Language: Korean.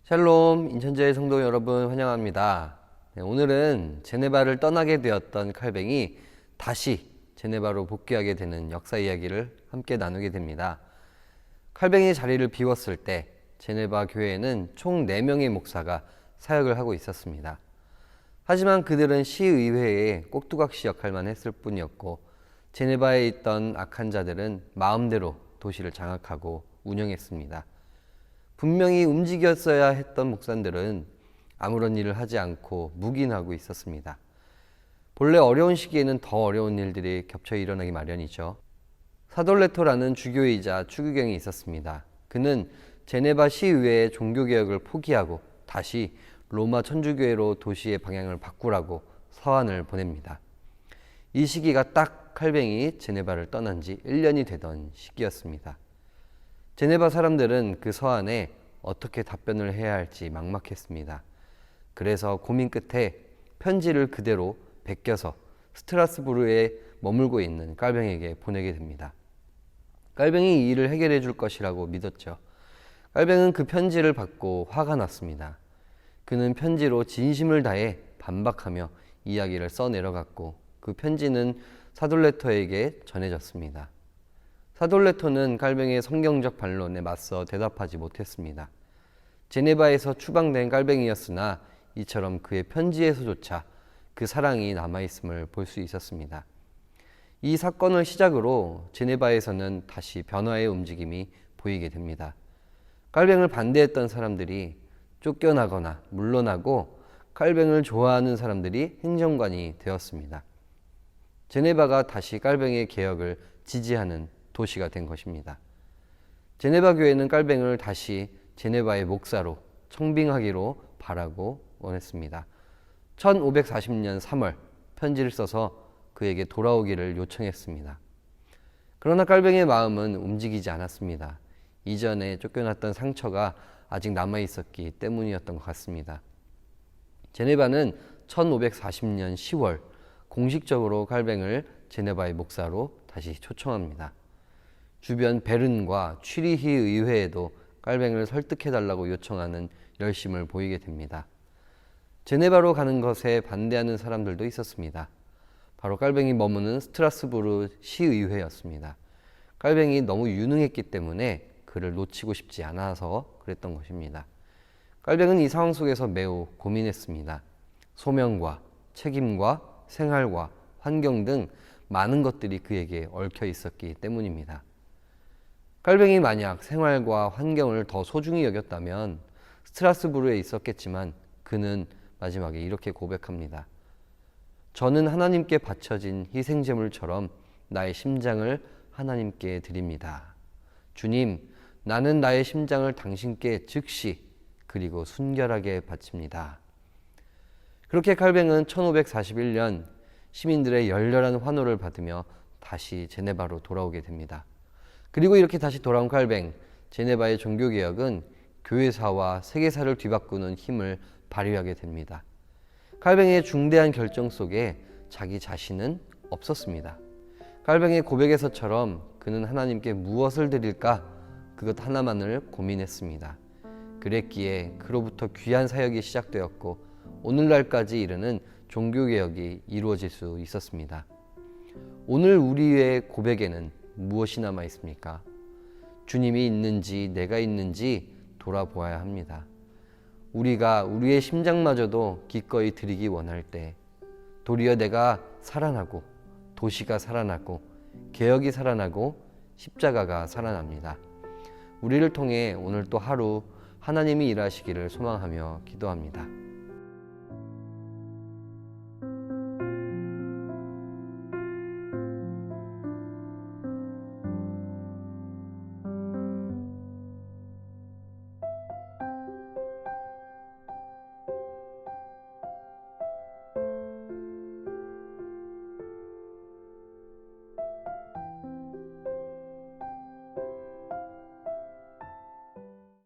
샬롬, 인천교회 성도 여러분 환영합니다. 오늘은 제네바를 떠나게 되었던 칼뱅이 다시 제네바로 복귀하게 되는 역사 이야기를 함께 나누게 됩니다. 칼뱅이 자리를 비웠을 때 제네바 교회에는 총 4명의 목사가 사역을 하고 있었습니다. 하지만 그들은 시의회의 꼭두각시 역할만 했을 뿐이었고, 제네바에 있던 악한 자들은 마음대로 도시를 장악하고 운영했습니다. 분명히 움직였어야 했던 목사들은 아무런 일을 하지 않고 묵인하고 있었습니다. 본래 어려운 시기에는 더 어려운 일들이 겹쳐 일어나기 마련이죠. 사돌레토라는 주교이자 추기경이 있었습니다. 그는 제네바 시의회의 종교개혁을 포기하고 다시 로마 천주교회로 도시의 방향을 바꾸라고 서한을 보냅니다. 이 시기가 딱 칼뱅이 제네바를 떠난 지 1년이 되던 시기였습니다. 제네바 사람들은 그 서한에 어떻게 답변을 해야 할지 막막했습니다. 그래서 고민 끝에 편지를 그대로 베껴서 스트라스부르에 머물고 있는 칼뱅에게 보내게 됩니다. 칼뱅이 이 일을 해결해 줄 것이라고 믿었죠. 칼뱅은 그 편지를 받고 화가 났습니다. 그는 편지로 진심을 다해 반박하며 이야기를 써내려갔고, 그 편지는 사돌레토에게 전해졌습니다. 사돌레토는 칼뱅의 성경적 반론에 맞서 대답하지 못했습니다. 제네바에서 추방된 칼뱅이었으나 이처럼 그의 편지에서조차 그 사랑이 남아있음을 볼 수 있었습니다. 이 사건을 시작으로 제네바에서는 다시 변화의 움직임이 보이게 됩니다. 칼뱅을 반대했던 사람들이 쫓겨나거나 물러나고, 칼뱅을 좋아하는 사람들이 행정관이 되었습니다. 제네바가 다시 칼뱅의 개혁을 지지하는 도시가 된 것입니다. 제네바 교회는 칼뱅을 다시 제네바의 목사로 청빙하기로 바라고 원했습니다. 1540년 3월 편지를 써서 그에게 돌아오기를 요청했습니다. 그러나 칼뱅의 마음은 움직이지 않았습니다. 이전에 쫓겨났던 상처가 아직 남아있었기 때문이었던 것 같습니다. 제네바는 1540년 10월 공식적으로 칼뱅을 제네바의 목사로 다시 초청합니다. 주변 베른과 취리히 의회에도 칼뱅을 설득해달라고 요청하는 열심을 보이게 됩니다. 제네바로 가는 것에 반대하는 사람들도 있었습니다. 바로 칼뱅이 머무는 스트라스부르 시의회였습니다. 칼뱅이 너무 유능했기 때문에 그를 놓치고 싶지 않아서 그랬던 것입니다. 칼뱅은 이 상황 속에서 매우 고민했습니다. 소명과 책임과 생활과 환경 등 많은 것들이 그에게 얽혀 있었기 때문입니다. 칼뱅이 만약 생활과 환경을 더 소중히 여겼다면 스트라스부르에 있었겠지만, 그는 마지막에 이렇게 고백합니다. 저는 하나님께 바쳐진 희생제물처럼 나의 심장을 하나님께 드립니다. 주님, 나는 나의 심장을 당신께 즉시 그리고 순결하게 바칩니다. 그렇게 칼뱅은 1541년 시민들의 열렬한 환호를 받으며 다시 제네바로 돌아오게 됩니다. 그리고 이렇게 다시 돌아온 칼뱅, 제네바의 종교개혁은 교회사와 세계사를 뒤바꾸는 힘을 발휘하게 됩니다. 칼뱅의 중대한 결정 속에 자기 자신은 없었습니다. 칼뱅의 고백에서처럼 그는 하나님께 무엇을 드릴까? 그것 하나만을 고민했습니다. 그랬기에 그로부터 귀한 사역이 시작되었고, 오늘날까지 이르는 종교개혁이 이루어질 수 있었습니다. 오늘 우리의 고백에는 무엇이 남아 있습니까? 주님이 있는지 내가 있는지 돌아보아야 합니다. 우리가 우리의 심장마저도 기꺼이 드리기 원할 때, 도리어 내가 살아나고 도시가 살아나고 개혁이 살아나고 십자가가 살아납니다. 우리를 통해 오늘 또 하루 하나님이 일하시기를 소망하며 기도합니다.